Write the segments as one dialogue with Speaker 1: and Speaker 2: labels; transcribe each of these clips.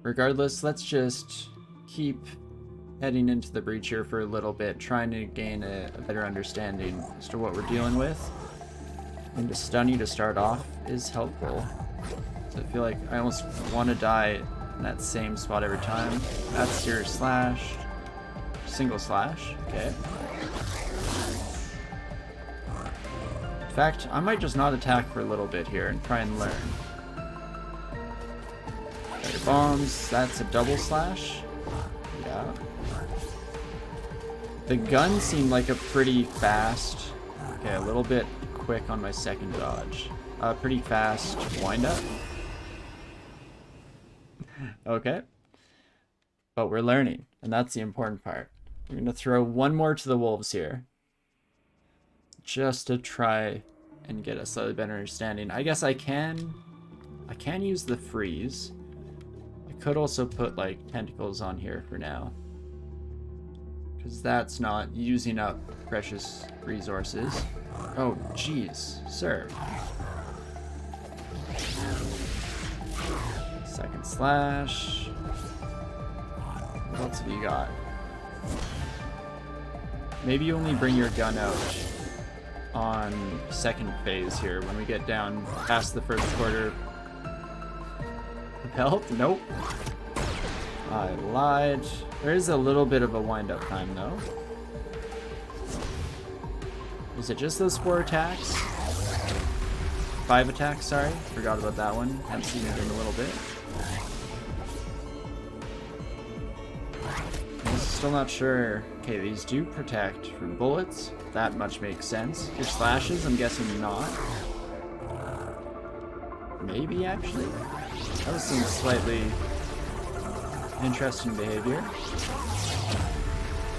Speaker 1: regardless, let's just keep heading into the breach here for a little bit, trying to gain a better understanding as to what we're dealing with. And to stun you to start off is helpful. So I feel like I almost want to die in that same spot every time. That's your slash. Single slash. Okay. In fact, I might just not attack for a little bit here and try and learn. Got your bombs. That's a double slash. Yeah. The gun seemed like a pretty fast... Okay, a little bit quick on my second dodge. Pretty fast wind up. Okay. But we're learning, and that's the important part. We're going to throw one more to the wolves here. Just to try and get a slightly better understanding. I guess I can use the freeze. I could also put like tentacles on here for now, because that's not using up precious resources. Oh jeez, sir. Second slash. What else have you got? Maybe you only bring your gun out on second phase here when we get down past the first quarter. Help? Nope. I lied. There is a little bit of a wind-up time though. Is it just those 4 attacks? 5 attacks, sorry. Forgot about that one. Haven't seen it in a little bit. I'm still not sure. Okay, these do protect from bullets. That much makes sense. Your slashes, I'm guessing not. Maybe, actually. That was some slightly interesting behavior.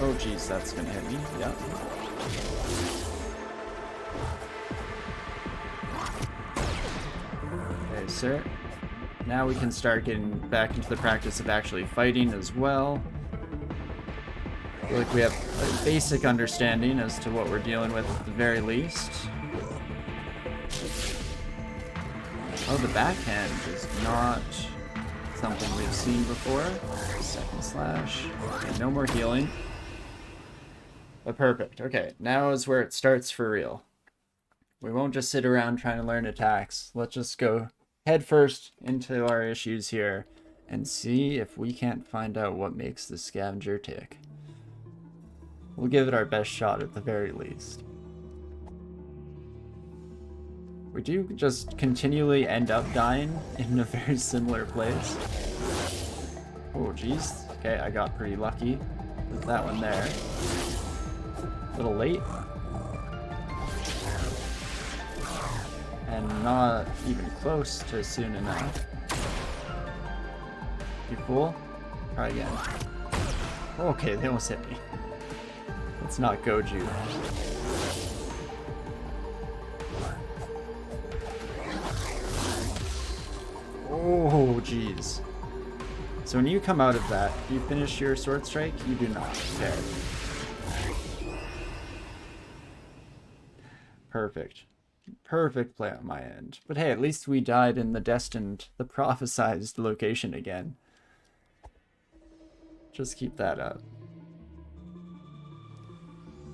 Speaker 1: Oh, geez, that's gonna hit me. Yep. Okay, sir. Now we can start getting back into the practice of actually fighting as well. I feel like we have a basic understanding as to what we're dealing with at the very least. Oh, the backhand is not something we've seen before. Second slash. Okay, no more healing. But perfect. Okay, now is where it starts for real. We won't just sit around trying to learn attacks. Let's just go head first into our issues here and see if we can't find out what makes the scavenger tick. We'll give it our best shot at the very least. We do just continually end up dying in a very similar place. Oh, geez. Okay, I got pretty lucky with that one there. A little late. And not even close to soon enough. You fool. Try again. Okay, they almost hit me. Let's not Goju. Oh, jeez. So when you come out of that, do you finish your sword strike? You do not. Okay. Perfect. Perfect play on my end. But hey, at least we died in the destined, the prophesized location again. Just keep that up.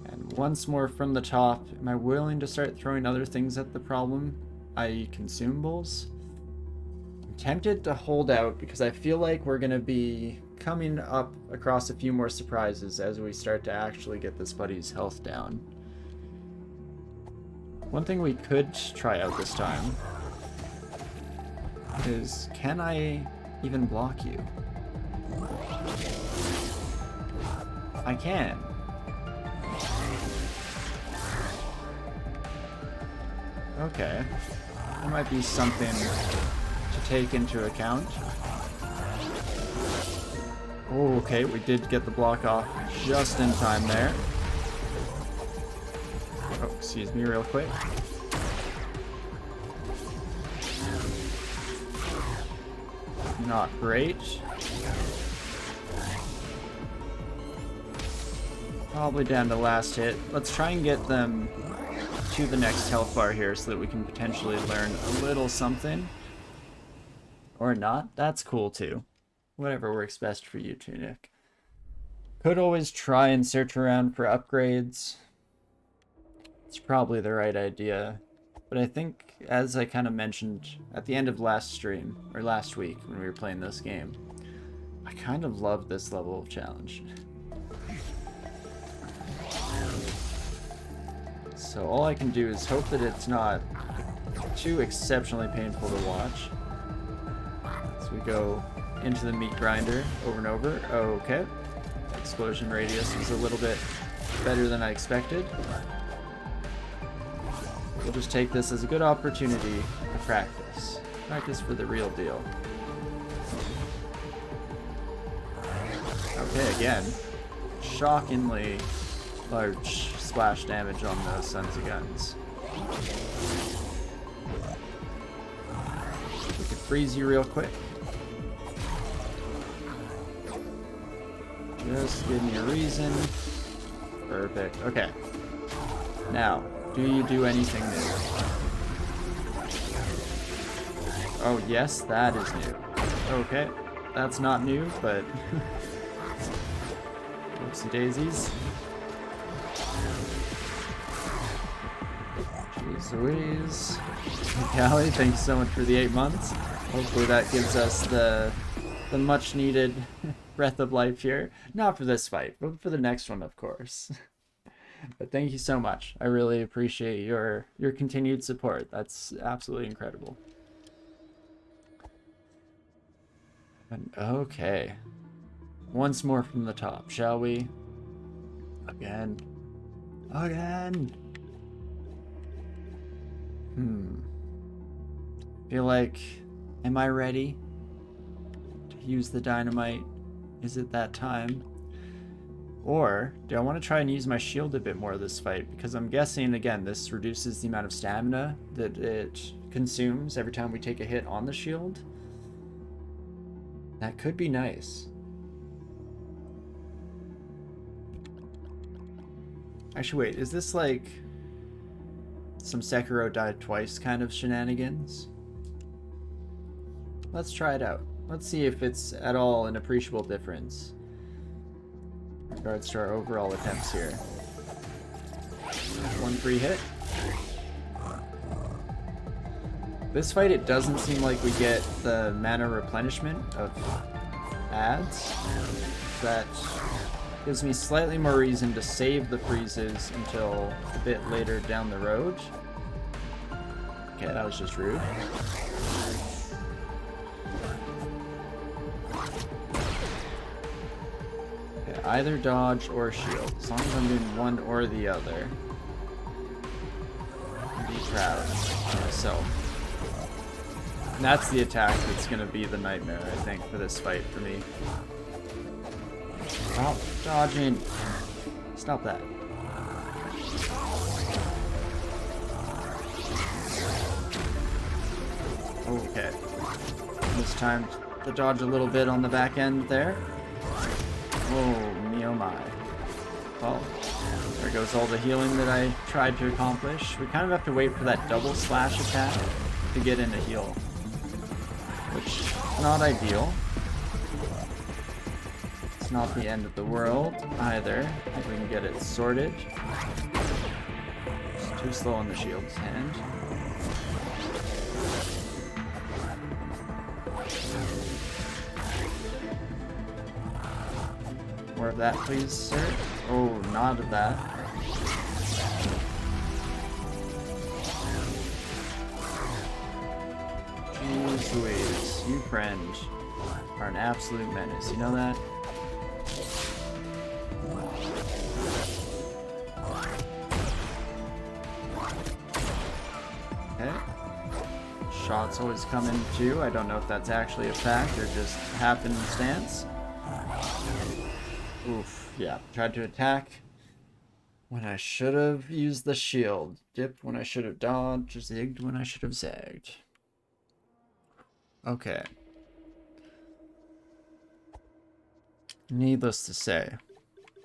Speaker 1: And once more from the top, am I willing to start throwing other things at the problem, i.e. consumables? I'm tempted to hold out because I feel like we're going to be coming up across a few more surprises as we start to actually get this buddy's health down. One thing we could try out this time is, can I even block you? I can. Okay. That might be something to take into account. Oh, okay, we did get the block off just in time there. Oh, excuse me real quick. Not great. Probably down to last hit. Let's try and get them to the next health bar here so that we can potentially learn a little something. Or not. That's cool too. Whatever works best for you, Tunic. Could always try and search around for upgrades. It's probably the right idea. But I think, as I kind of mentioned at the end of last stream, or last week when we were playing this game, I kind of love this level of challenge. So all I can do is hope that it's not too exceptionally painful to watch. So we go into the meat grinder over and over. Okay. Explosion radius was a little bit better than I expected. We'll just take this as a good opportunity to practice. Practice for the real deal. Okay, again, shockingly large splash damage on those sons of guns. We could freeze you real quick. Just give me a reason. Perfect. Okay. Now, do you do anything new? Oh, yes, that is new. Okay. That's not new, but... Whoopsie daisies. Jeez Louise. Callie, thank you so much for the 8 months. Hopefully that gives us the much needed breath of life here. Not for this fight, but for the next one, of course. But thank you so much. I really appreciate your continued support. That's absolutely incredible. And okay. Once more from the top, shall we? Again. Again! Feel like, am I ready to use the dynamite? Is it that time? Or do I want to try and use my shield a bit more this fight? Because I'm guessing, again, this reduces the amount of stamina that it consumes every time we take a hit on the shield. That could be nice. Actually, wait, is this like some Sekiro died twice kind of shenanigans? Let's try it out. Let's see if it's at all an appreciable difference in regards to our overall attempts here. One free hit. This fight, it doesn't seem like we get the mana replenishment of ads. That gives me slightly more reason to save the freezes until a bit later down the road. Okay, that was just rude. Okay, either dodge or shield. As long as I'm doing one or the other. I'll be proud of myself. And that's the attack that's going to be the nightmare, I think, for this fight for me. Stop dodging. Stop that. Okay. This time to dodge a little bit on the back end there. Oh, me oh my. Well, there goes all the healing that I tried to accomplish. We kind of have to wait for that double slash attack to get in a heal, which is not ideal. It's not the end of the world either. I think we can get it sorted. It's too slow on the shield's hand. More of that, please, sir. Oh, not of that. Jeez Louise, you friend are an absolute menace. You know that? Okay. Shots always come in too. I don't know if that's actually a fact or just happenstance. Oof, yeah. Tried to attack when I should have used the shield. Dipped when I should have dodged. Zigged when I should have zagged. Okay. Needless to say,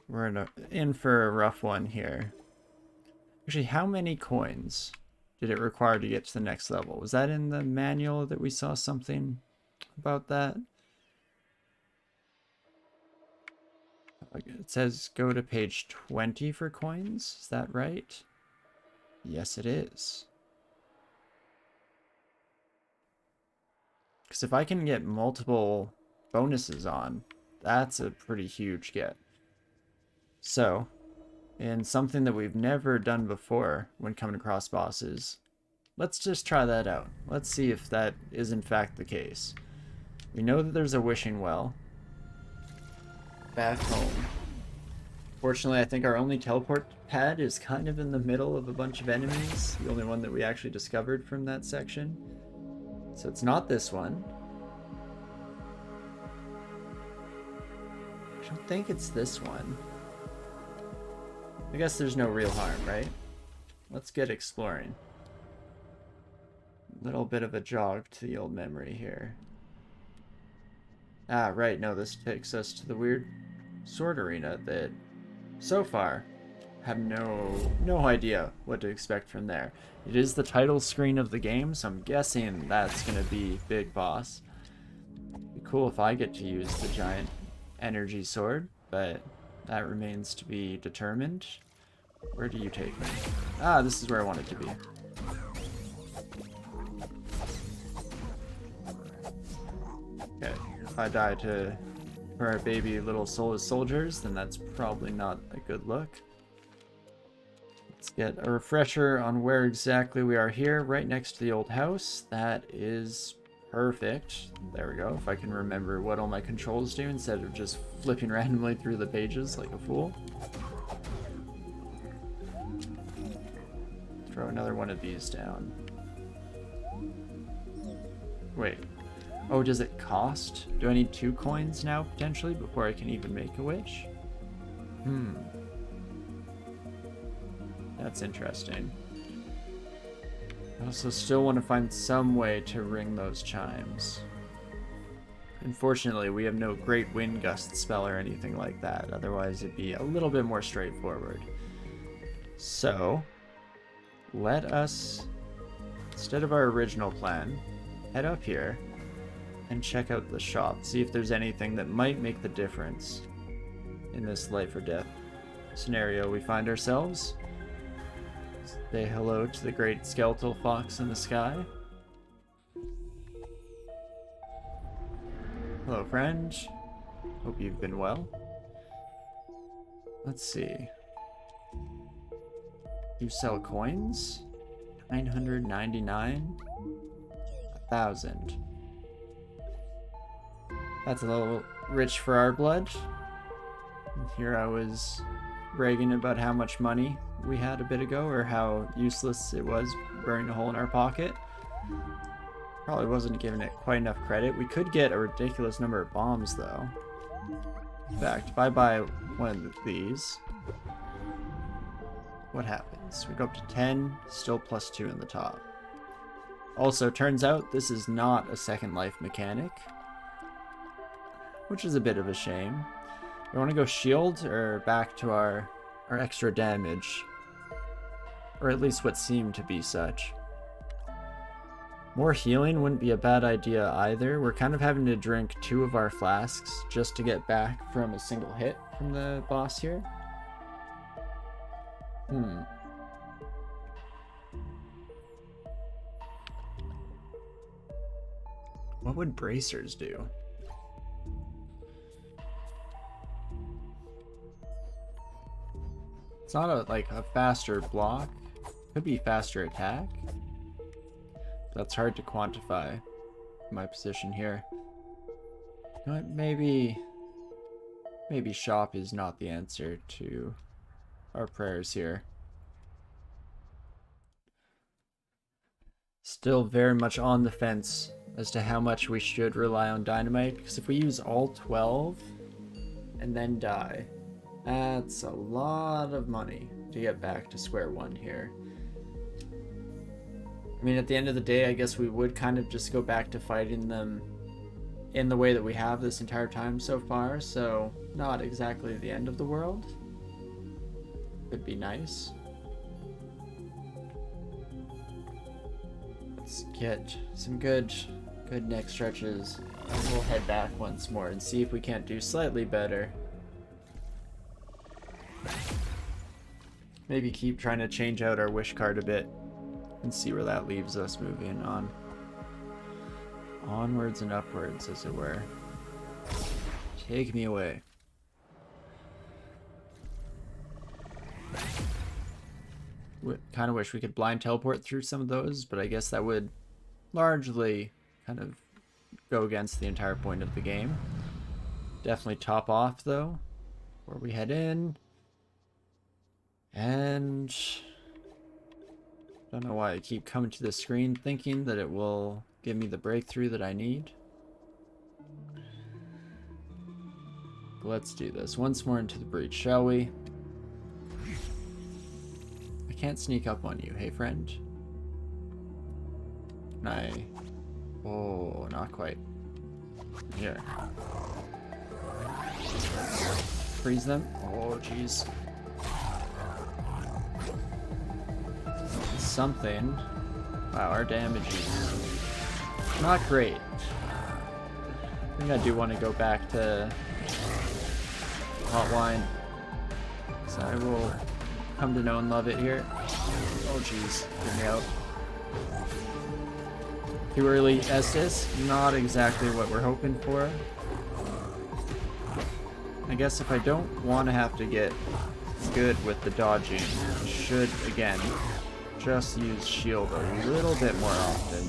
Speaker 1: we're in for a rough one here. Actually, how many coins did it require to get to the next level? Was that in the manual that we saw something about that? It says go to page 20 for coins. Is that right? Yes, it is. Because if I can get multiple bonuses on, that's a pretty huge get. So, in something that we've never done before when coming across bosses, let's just try that out. Let's see if that is in fact the case. We know that there's a wishing well back home. Fortunately, I think our only teleport pad is kind of in the middle of a bunch of enemies. The only one that we actually discovered from that section. So it's not this one. I don't think it's this one. I guess there's no real harm, right? Let's get exploring. A little bit of a jog to the old memory here. Ah, right, no, this takes us to the weird sword arena that, so far, have no idea what to expect from there. It is the title screen of the game, so I'm guessing that's gonna be Big Boss. It'd be cool if I get to use the giant energy sword, but that remains to be determined. Where do you take me? Ah, this is where I want it to be. Okay, if I die to our baby little soulless soldiers, then that's probably not a good look. Let's get a refresher on where exactly we are here, right next to the old house. That is perfect. There we go. If I can remember what all my controls do instead of just flipping randomly through the pages like a fool. Throw another one of these down. Wait. Oh, does it cost? Do I need 2 coins now, potentially, before I can even make a wish? That's interesting. I also still want to find some way to ring those chimes. Unfortunately, we have no great wind gust spell or anything like that. Otherwise, it'd be a little bit more straightforward. So, let us, instead of our original plan, head up here and check out the shop. See if there's anything that might make the difference in this life or death scenario we find ourselves. Say hello to the great skeletal fox in the sky. Hello, friend. Hope you've been well. Let's see. You sell coins? 999? 1,000. That's a little rich for our blood. Here I was bragging about how much money we had a bit ago, or how useless it was burning a hole in our pocket. Probably wasn't giving it quite enough credit. We could get a ridiculous number of bombs, though. In fact, if I buy one of these, what happens? We go up to 10, still +2 in the top. Also, turns out this is not a second life mechanic, which is a bit of a shame. We want to go shield or back to our extra damage, or at least what seemed to be such. More healing wouldn't be a bad idea either. We're kind of having to drink 2 of our flasks just to get back from a single hit from the boss here. What would bracers do? It's not like a faster block. Could be faster attack. That's hard to quantify my position here. You know what, maybe shop is not the answer to our prayers here. Still very much on the fence as to how much we should rely on dynamite, because if we use all 12 and then die, that's a lot of money to get back to square one here. I mean, at the end of the day, I guess we would kind of just go back to fighting them in the way that we have this entire time so far, so not exactly the end of the world. Could be nice. Let's get some good neck stretches, and we'll head back once more and see if we can't do slightly better Maybe keep trying to change out our wish card a bit and see where that leaves us moving on. Onwards and upwards, as it were. Take me away. Kind of wish we could blind teleport through some of those, but I guess that would largely kind of go against the entire point of the game. Definitely top off, though, where we head in. And don't know why I keep coming to the screen thinking that it will give me the breakthrough that I need. Let's do this once more into the breach, shall we? I can't sneak up on you, hey friend. Can I? Oh, not quite. Here. Freeze them. Oh, jeez. Something. Wow, our damage is not great. I think I do want to go back to hot wine, so I will come to know and love it here. Oh jeez, get me out. Too early Estus, not exactly what we're hoping for. I guess if I don't want to have to get good with the dodging, I should again just use shield a little bit more often.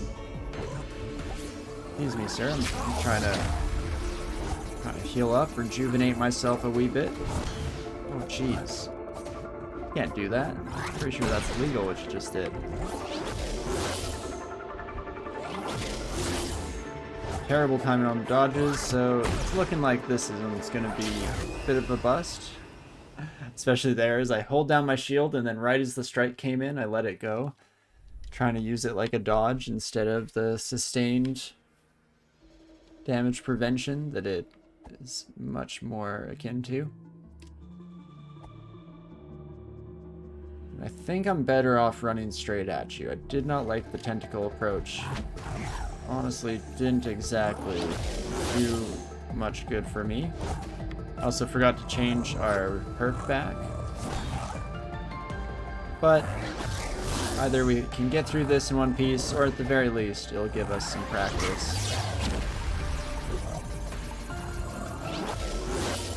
Speaker 1: Excuse me, sir. I'm trying to heal up, rejuvenate myself a wee bit. Oh, jeez. Can't do that. Pretty sure that's illegal, what you just did. Terrible timing on the dodges, so it's looking like this is going to be a bit of a bust. Especially there, as I hold down my shield, and then right as the strike came in, I let it go. Trying to use it like a dodge instead of the sustained damage prevention that it is much more akin to. I think I'm better off running straight at you. I did not like the tentacle approach. Honestly, didn't exactly do much good for me. I also forgot to change our perk back. But either we can get through this in one piece, or at the very least, it'll give us some practice.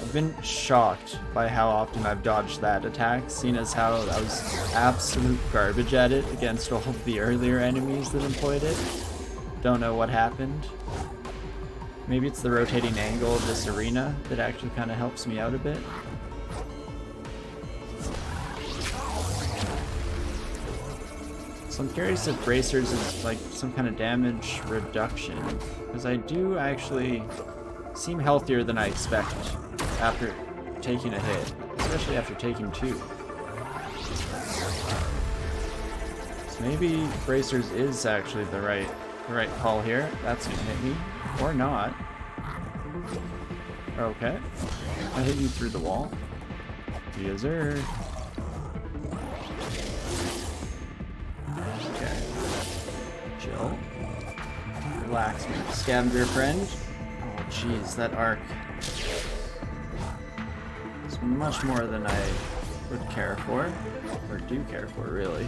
Speaker 1: I've been shocked by how often I've dodged that attack, seeing as how I was absolute garbage at it against all of the earlier enemies that employed it. Don't know what happened. Maybe it's the rotating angle of this arena that actually kind of helps me out a bit. So I'm curious if bracers is like some kind of damage reduction, because I do actually seem healthier than I expect after taking a hit, especially after taking two. So maybe bracers is actually the right call here. That's gonna hit me. Or not. Okay. I hit you through the wall. Yes, sir. Okay. Chill. Relax, my scavenger friend. Oh, jeez, that arc is much more than I would care for. Or do care for, really.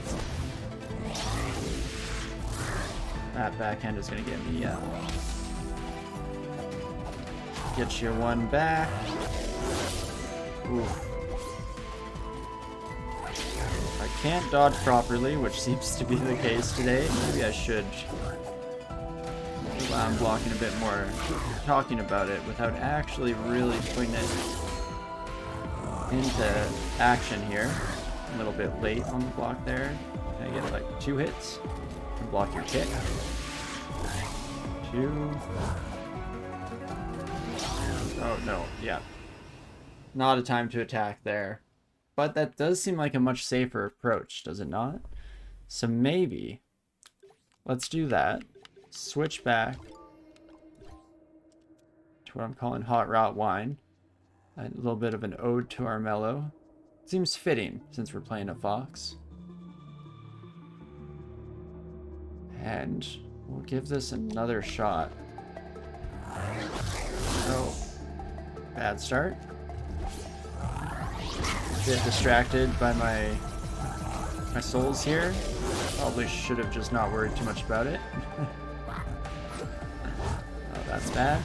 Speaker 1: That backhand is gonna get me, yeah. Get your one back. Oof. I can't dodge properly, which seems to be the case today. Maybe I should. I'm blocking a bit more, talking about it without actually really putting it into action here. A little bit late on the block there. Can I get like 2 hits? And block your kick. 2. Oh, no, yeah. Not a time to attack there. But that does seem like a much safer approach, does it not? So maybe, let's do that. Switch back to what I'm calling Hot Rot Wine. A little bit of an ode to our mellow. Seems fitting, since we're playing a fox. And we'll give this another shot. Oh. Bad start. bit distracted by my souls here. Probably should have just not worried too much about it. Oh, that's bad.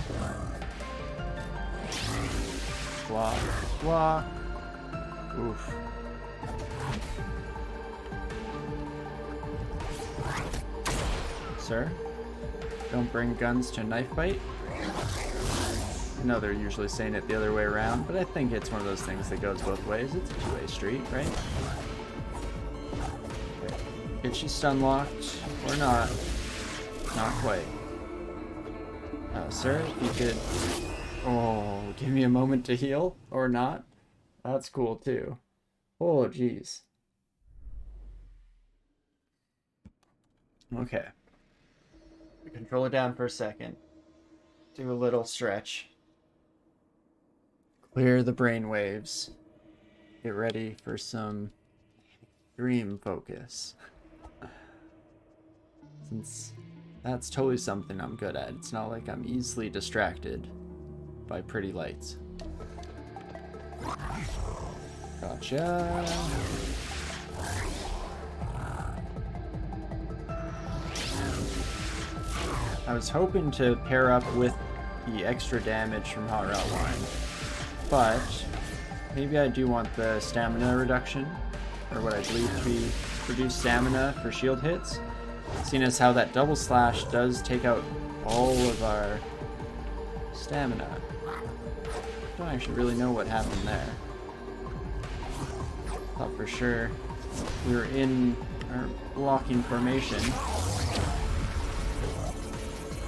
Speaker 1: Block, block. Oof. Sir, don't bring guns to a knife fight. I know they're usually saying it the other way around, but I think it's one of those things that goes both ways. It's a two-way street, right? Is she stun locked or not? Not quite. Sir, if you could... Oh, give me a moment to heal or not? That's cool too. Oh, jeez. Okay. Control it down for a second. Do a little stretch. Clear the brain waves. Get ready for some dream focus. Since that's totally something I'm good at. It's not like I'm easily distracted by pretty lights. Gotcha. I was hoping to pair up with the extra damage from Hot Route Wine, but maybe I do want the stamina reduction, or what I believe to be reduced stamina for shield hits, seeing as how that double slash does take out all of our stamina. I don't actually really know what happened there. Thought for sure we were in our blocking formation.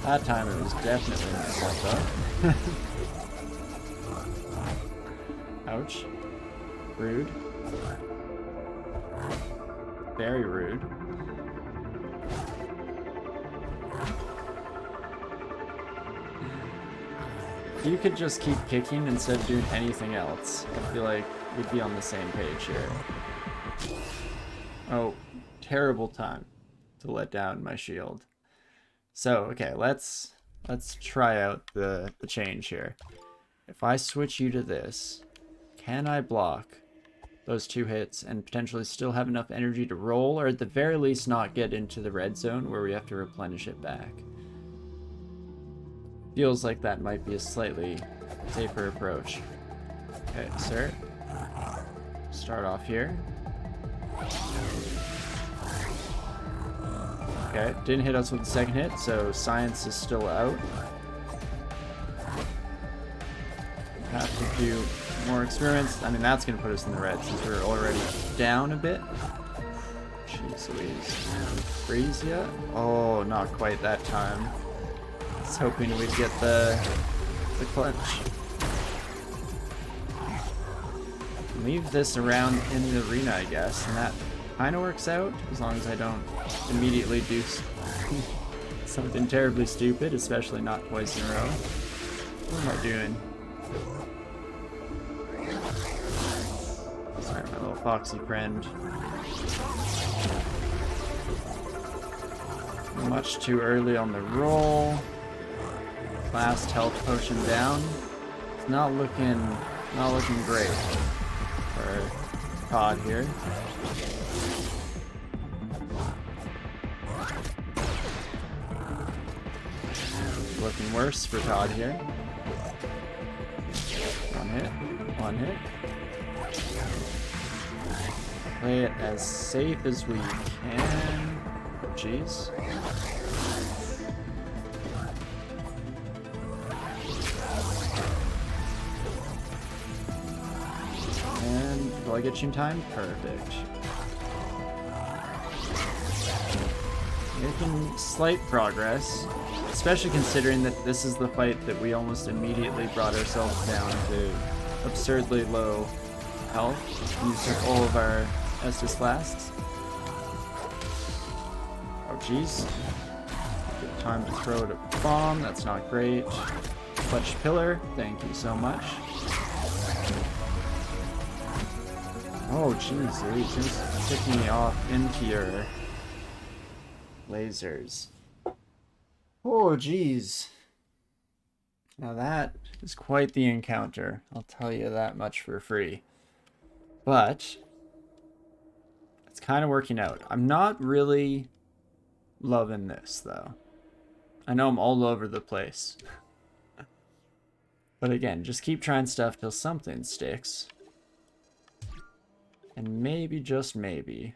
Speaker 1: That time it was definitely myself up. Ouch. Rude. Very rude. If you could just keep kicking instead of doing anything else, I feel like we'd be on the same page here. Oh, terrible time to let down my shield. So, okay, let's try out the change here. If I switch you to this, can I block those 2 hits and potentially still have enough energy to roll, or at the very least not get into the red zone where we have to replenish it back? Feels like that might be a slightly safer approach. Okay, sir. Start off here. Okay, didn't hit us with the second hit, so science is still out. Have to do more experiments. I mean, that's going to put us in the red since we're already down a bit. Jeez Louise. Freeze yet? Oh, not quite that time. I was hoping we'd get the clutch. Leave this around in the arena, I guess, and that kind of works out, as long as I don't immediately do something terribly stupid, especially not twice in a row. What am I doing? Sorry, my little foxy friend. Much too early on the roll. Last health potion down. It's not looking great for Todd here. Looking worse for Todd here. One hit. Play it as safe as we can. Jeez. And will I get you in time? Perfect. Making slight progress, especially considering that this is the fight that we almost immediately brought ourselves down to absurdly low health. Used up all of our Estus flasks. Oh jeez. Good time to throw it a bomb, that's not great. Clutch pillar, thank you so much. Oh jeez, he's taking me off into your lasers. Oh jeez. Now that is quite the encounter, I'll tell you that much for free. But it's kind of working out. I'm not really loving this, though. I know I'm all over the place. But again, just keep trying stuff till something sticks. And maybe, just maybe,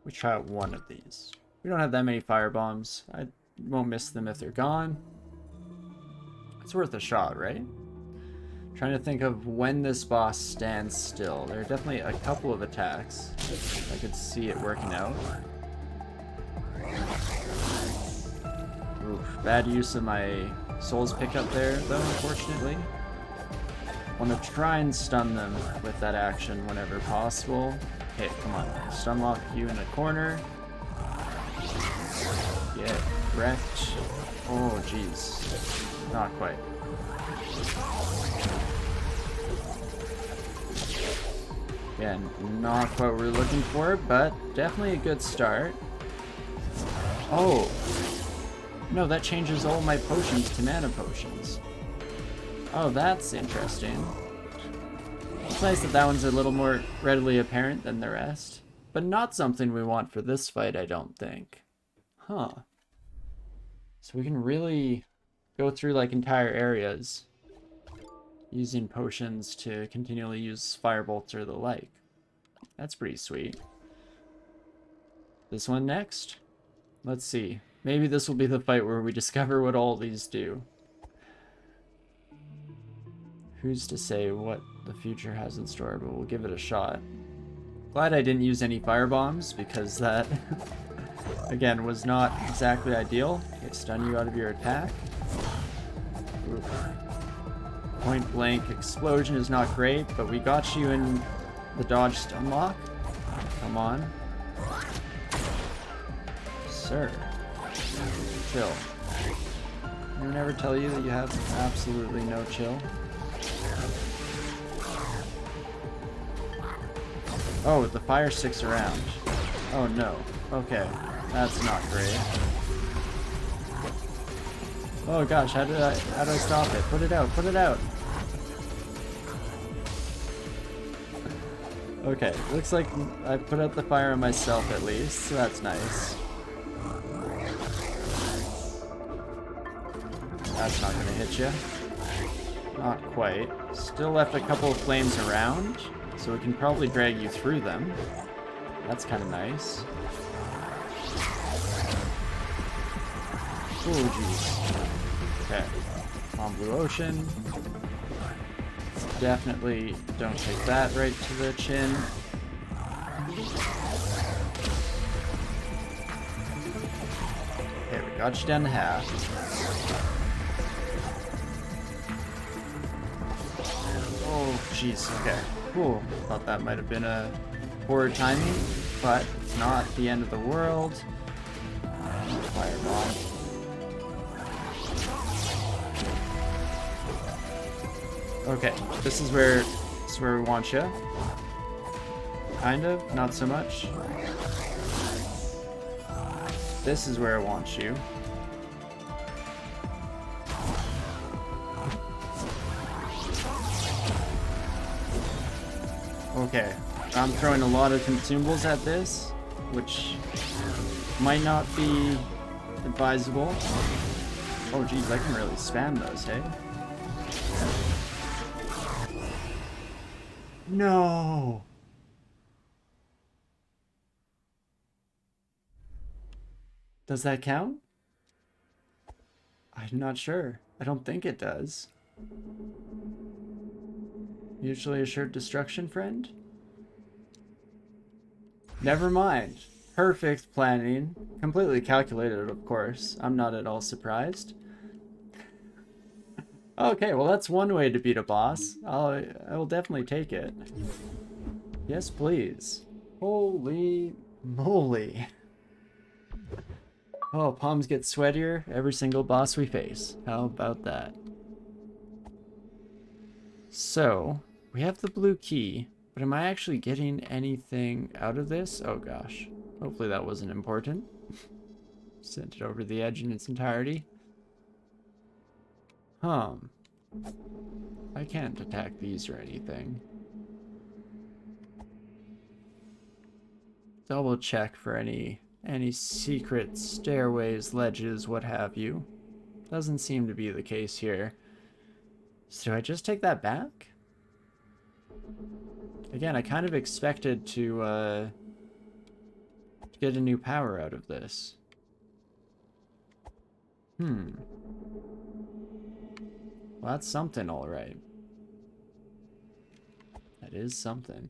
Speaker 1: we try out one of these. We don't have that many fire bombs. I won't miss them if they're gone. It's worth a shot, right? Trying to think of when this boss stands still. There are definitely a couple of attacks. I could see it working out. Oof, bad use of my souls pickup there, though, unfortunately. Want to try and stun them with that action whenever possible. Okay, come on. Stun lock you in a corner. Get wrecked. Oh, jeez. Not quite. Again, not what we're looking for, but definitely a good start. Oh. No, that changes all my potions to mana potions. Oh, that's interesting. It's nice that that one's a little more readily apparent than the rest. But not something we want for this fight, I don't think. Huh. So we can really go through like entire areas using potions to continually use firebolts or the like. That's pretty sweet. This one next? Let's see. Maybe this will be the fight where we discover what all these do. Who's to say what the future has in store, but we'll give it a shot. Glad I didn't use any fire bombs, because that, again, was not exactly ideal. Okay, stun you out of your attack. Oof. Point blank explosion is not great, but we got you in the dodge stun lock. Come on. Sir. Chill. Anyone ever tell you that you have absolutely no chill? Oh, the fire sticks around. Oh no. Okay. That's not great. Oh gosh, how do I stop it? Put it out, put it out! Okay, looks like I put out the fire on myself at least, so that's nice. That's not gonna hit you. Not quite. Still left a couple of flames around, so we can probably drag you through them. That's kind of nice. Oh, jeez. Okay. On Blue Ocean. Definitely don't take that right to the chin. Okay, we got you down to half. Oh, jeez, okay. Cool. Thought that might have been a poor timing, but it's not the end of the world. Fireball. Okay, this is where we want you. Kind of, not so much. This is where I want you. Okay, I'm throwing a lot of consumables at this, which might not be advisable. Oh geez, I can really spam those, hey? No! Does that count? I'm not sure. I don't think it does. Mutually assured destruction, friend? Never mind. Perfect planning. Completely calculated, of course. I'm not at all surprised. Okay, well that's one way to beat a boss. I will definitely take it. Yes, please. Holy moly. Oh, palms get sweatier every single boss we face. How about that? So, we have the blue key, but am I actually getting anything out of this? Oh gosh. Hopefully that wasn't important. Sent it over the edge in its entirety. I can't attack these or anything. double check for any secret stairways, ledges, what have you. Doesn't seem to be the case here. So do I just take that back? Again, I kind of expected to get a new power out of this. Well, that's something, alright. That is something.